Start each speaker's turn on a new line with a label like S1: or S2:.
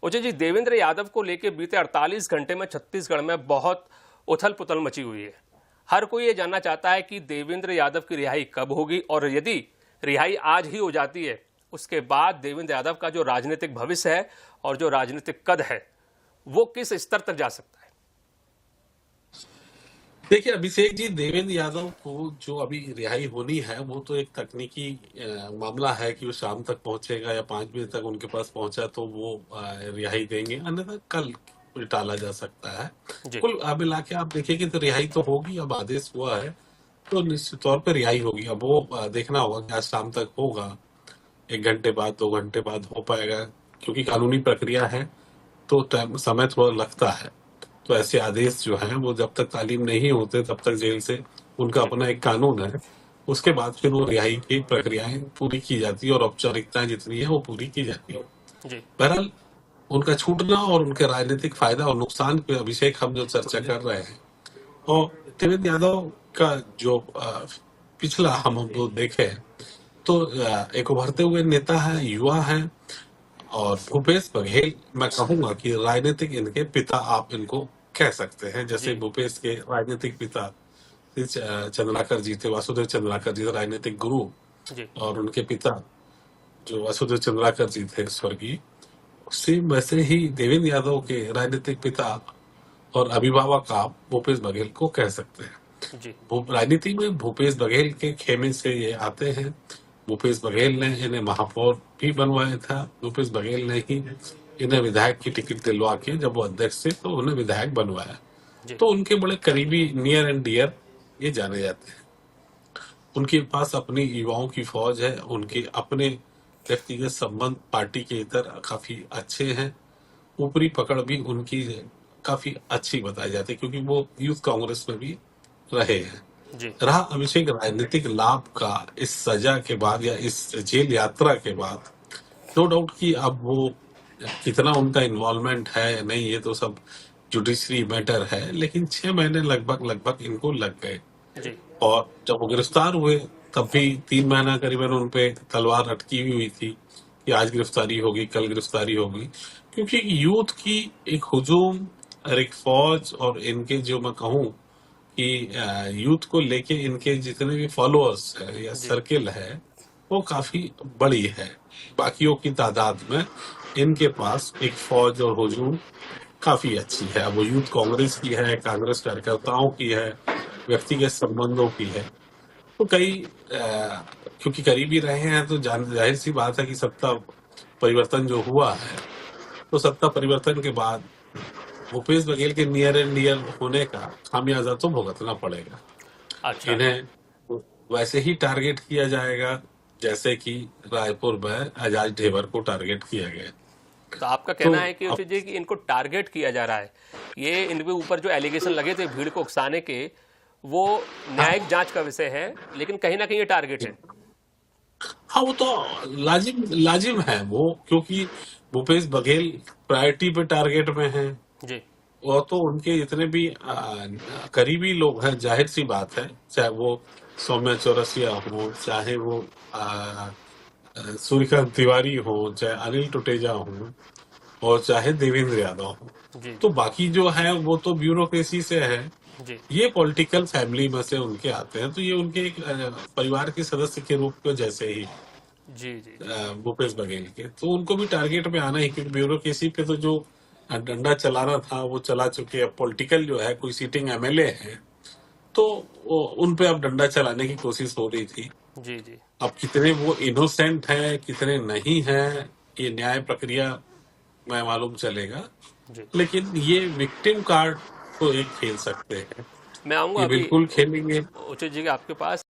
S1: उचित जी, देवेंद्र यादव को लेकर बीते 48 घंटे में छत्तीसगढ़ में बहुत उथल पुथल मची हुई है। हर कोई ये जानना चाहता है कि देवेंद्र यादव की रिहाई कब होगी, और यदि रिहाई आज ही हो जाती है, उसके बाद देवेंद्र यादव का जो राजनीतिक भविष्य है और जो राजनीतिक कद है, वो किस स्तर तक जा सकता है।
S2: देखिए अभिषेक जी, देवेंद्र यादव को जो अभी रिहाई होनी है वो तो एक तकनीकी मामला है कि वो शाम तक पहुंचेगा या 5 बजे तक उनके पास पहुंचा तो वो रिहाई देंगे, अन्यथा कल टाला जा सकता है।
S1: जी।
S2: कुल मिला के आप देखिए कि तो रिहाई तो होगी, अब आदेश हुआ है तो निश्चित तौर पर रिहाई होगी। अब वो देखना होगा कि आज शाम तक होगा, 1 घंटे बाद 2 घंटे बाद हो पाएगा, क्योंकि कानूनी प्रक्रिया है तो समय थोड़ा लगता है। तो ऐसे आदेश जो हैं वो जब तक तालीम नहीं होते तब तक जेल से, उनका अपना एक कानून है, उसके बाद फिर वो रिहाई की प्रक्रियाएं पूरी की जाती है और औपचारिकताएं जितनी है वो पूरी की जाती है।
S1: जी।
S2: बहरहाल उनका छूटना और उनके राजनीतिक फायदा और नुकसान पे अभिषेक हम जो चर्चा कर रहे हैं, और देवेंद्र यादव का जो पिछला हम लोग देखे तो एक उभरते हुए नेता है, युवा है, और भूपेश बघेल मैं कहूंगा कि राजनीतिक इनके पिता आप इनको कह सकते हैं। जैसे
S1: जी।
S2: भूपेश के राजनीतिक पिता चंद्राकर जी थे, वासुदेव चंद्राकर जी थे राजनीतिक गुरु,
S1: जी।
S2: और उनके पिता जो वासुदेव चंद्राकर जी थे स्वर्गीय, सेम वैसे ही देवेंद्र यादव के राजनीतिक पिता और अभिभावक आप भूपेश बघेल को कह सकते हैं।
S1: जी।
S2: राजनीति में भूपेश बघेल के खेमे से ये आते हैं। भूपेश बघेल ने इन्हें महापौर भी बनवाया था, भूपेश बघेल ने ही इन्हें विधायक की टिकट दिलवा के, जब वो अध्यक्ष थे तो उन्हें विधायक बनवाया।
S1: जी।
S2: तो उनके बड़े करीबी, नियर एंड डियर ये जाने जाते हैं। उनके पास अपनी युवाओं की फौज है, उनके अपने व्यक्तिगत संबंध पार्टी के इतर काफी अच्छे हैं। ऊपरी पकड़ भी उनकी काफी अच्छी बताई जाती है, क्योंकि वो यूथ कांग्रेस में भी रहे हैं।
S1: जी।
S2: रहा अभिषेक राजनीतिक लाभ का इस सजा के बाद या इस जेल यात्रा के बाद, नो डाउट कि अब वो कितना उनका इन्वॉल्वमेंट है या नहीं ये तो सब जुडिशरी मैटर है, लेकिन 6 महीने लगभग इनको लग गए।
S1: जी।
S2: और जब वो गिरफ्तार हुए तब भी 3 महीना करीबन उनपे तलवार अटकी हुई थी कि आज गिरफ्तारी होगी, कल गिरफ्तारी होगी, क्योंकि यूथ की एक हुजूम और एक फौज, और इनके जो मैं कहूँ कि यूथ को लेके इनके जितने भी फॉलोअर्स है या
S1: जी।
S2: सर्किल है वो काफी बड़ी है। बाकियों की तादाद में इनके पास एक फौज और हुजूम काफी अच्छी है। अब वो यूथ कांग्रेस की है, कांग्रेस कार्यकर्ताओं की है, व्यक्तिगत संबंधों की है। तो कई क्योंकि करीबी रहे हैं तो जाहिर सी बात है कि सत्ता परिवर्तन जो हुआ है, तो सत्ता परिवर्तन के बाद भूपेश बघेल के नियर एंड डियर होने का खामियाजा तो भुगतना पड़ेगा।
S1: अच्छा।
S2: इन्हें वैसे ही टारगेट किया जाएगा जैसे कि रायपुर में आजाद ढेबर को टारगेट किया गया।
S1: तो आपका
S2: तो
S1: कहना है कि
S2: अब
S1: उचित जी कि इनको टारगेट किया जा रहा है, ये इनके ऊपर जो एलिगेशन लगे थे भीड़ को उकसाने के, वो न्यायिक जांच का विषय है, लेकिन कहीं ना कहीं ये टारगेट है।
S2: हाँ, वो तो लाजिम लाजिम है वो, क्योंकि भूपेश बघेल प्रायोरिटी पे टारगेट में है।
S1: जी।
S2: वो तो उनके जितने भी करीबी लोग हैं, जाहिर सी बात है, चाहे वो सौम्या चौरसिया हो, चाहे वो सूर्यकांत तिवारी हो, चाहे अनिल टुटेजा हो, और चाहे देवेंद्र यादव हो।
S1: जी।
S2: तो
S1: जी।
S2: बाकी जो है वो तो ब्यूरोक्रेसी से है,
S1: जी।
S2: ये पॉलिटिकल फैमिली में से उनके आते हैं, तो ये उनके एक परिवार के सदस्य के रूप में जैसे ही
S1: जी। जी। जी।
S2: भूपेश बघेल के, तो उनको भी टारगेट में आना ही, क्योंकि ब्यूरोक्रेसी पे तो जो डंडा चलाना था वो चला चुके। अब पॉलिटिकल जो है, कोई सीटिंग एमएलए है तो उन पे अब डंडा चलाने की कोशिश हो रही थी।
S1: जी। जी।
S2: अब कितने वो इनोसेंट है कितने नहीं है, ये न्याय प्रक्रिया में मालूम चलेगा,
S1: जी।
S2: लेकिन ये विक्टिम कार्ड तो एक खेल सकते हैं,
S1: मैं आऊंगा
S2: ये
S1: अभी
S2: बिल्कुल खेलेंगे।
S1: उचित जी के आपके पास।